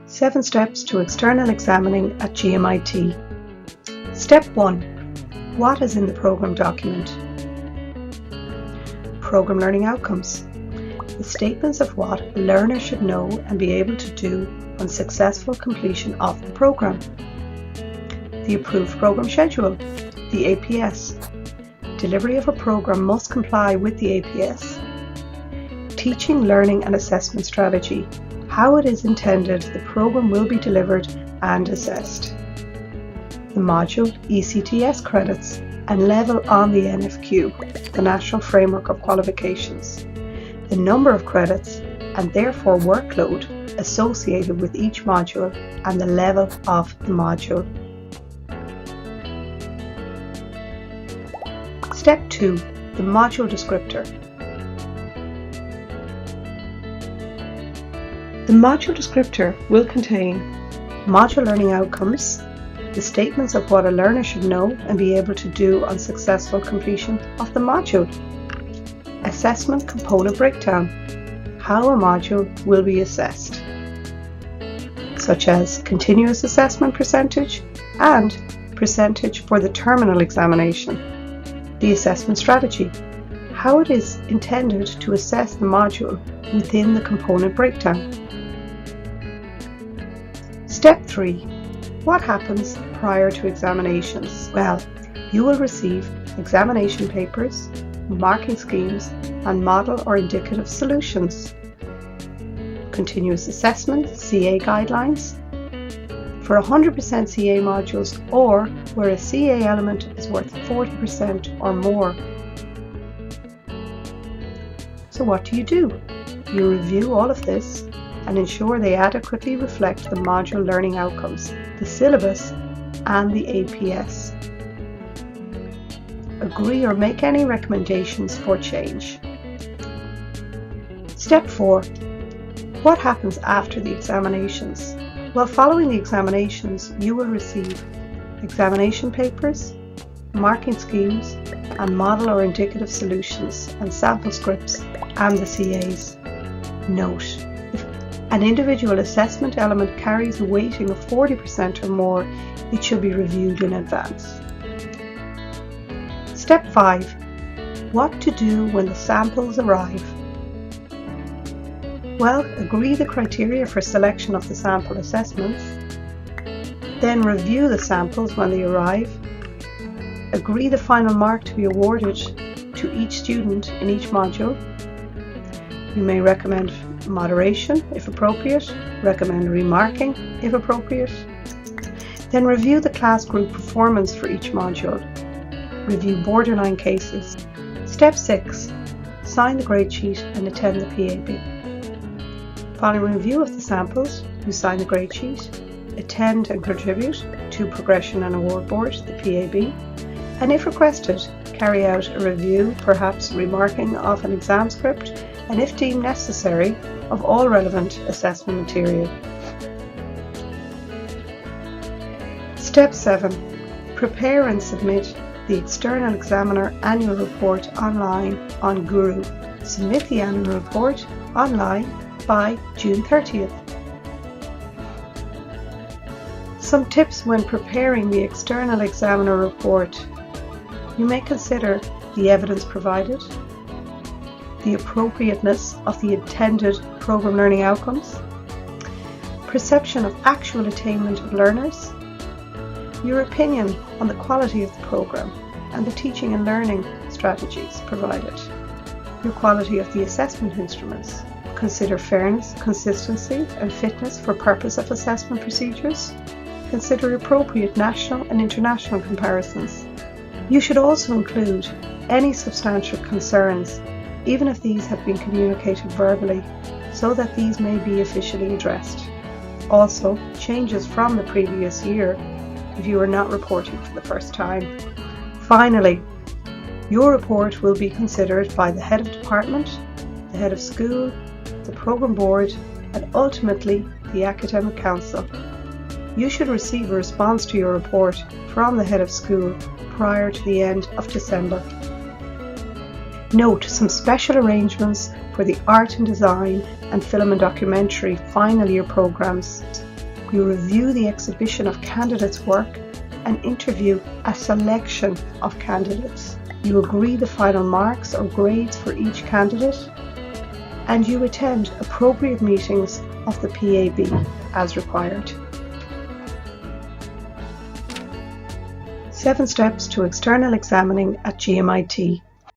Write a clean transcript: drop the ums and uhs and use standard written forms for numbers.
7 steps to external examining at GMIT. Step 1. What is in the program document? Program learning outcomes. The statements of what a learner should know and be able to do on successful completion of the program. The approved program schedule, the APS. Delivery of a program must comply with the APS. Teaching, learning and assessment strategy. How it is intended the program will be delivered and assessed. The module ECTS credits and level on the NFQ, the National Framework of Qualifications. The number of credits and therefore workload associated with each module and the level of the module. Step 2. The module descriptor. The module descriptor will contain module learning outcomes, the statements of what a learner should know and be able to do on successful completion of the module. Assessment component breakdown, how a module will be assessed, such as continuous assessment percentage and percentage for the terminal examination. The assessment strategy, how it is intended to assess the module within the component breakdown. Step 3. What happens prior to examinations? Well, you will receive examination papers, marking schemes and model or indicative solutions. Continuous assessment, CA guidelines. For 100% CA modules or where a CA element is worth 40% or more. So what do? You review all of this and ensure they adequately reflect the module learning outcomes, the syllabus and the APS. Agree or make any recommendations for change. Step 4. What happens after the examinations? Well, following the examinations, you will receive examination papers, marking schemes, and model or indicative solutions and sample scripts and the CAs. Note: if an individual assessment element carries a weighting of 40% or more, it should be reviewed in advance. Step 5. What to do when the samples arrive? Well, agree the criteria for selection of the sample assessments, then review the samples when they arrive, agree the final mark to be awarded to each student in each module. You may recommend moderation if appropriate, recommend remarking if appropriate. Then review the class group performance for each module. Review borderline cases. Step 6. Sign the grade sheet and attend the PAB. Following review of the samples, you sign the grade sheet, attend and contribute to Progression and Award Board, the PAB, and if requested, carry out a review, perhaps remarking of an exam script, and if deemed necessary, of all relevant assessment material. Step 7. Prepare and submit the External Examiner Annual Report online on Guru. Submit the annual report online by June 30th. Some tips when preparing the External Examiner Report. You may consider the evidence provided, the appropriateness of the intended program learning outcomes, perception of actual attainment of learners, your opinion on the quality of the program and the teaching and learning strategies provided, your quality of the assessment instruments. Consider fairness, consistency and fitness for purpose of assessment procedures. Consider appropriate national and international comparisons. You should also include any substantial concerns, even if these have been communicated verbally, so that these may be officially addressed. Also, changes from the previous year if you are not reporting for the first time. Finally, your report will be considered by the head of department, the head of school, the program board, and ultimately the academic council. You should receive a response to your report from the head of school prior to the end of December. Note some special arrangements for the art and design and film and documentary final year programs. You review the exhibition of candidates' work and interview a selection of candidates. You agree the final marks or grades for each candidate, and you attend appropriate meetings of the PAB as required. 7 steps to external examining at GMIT.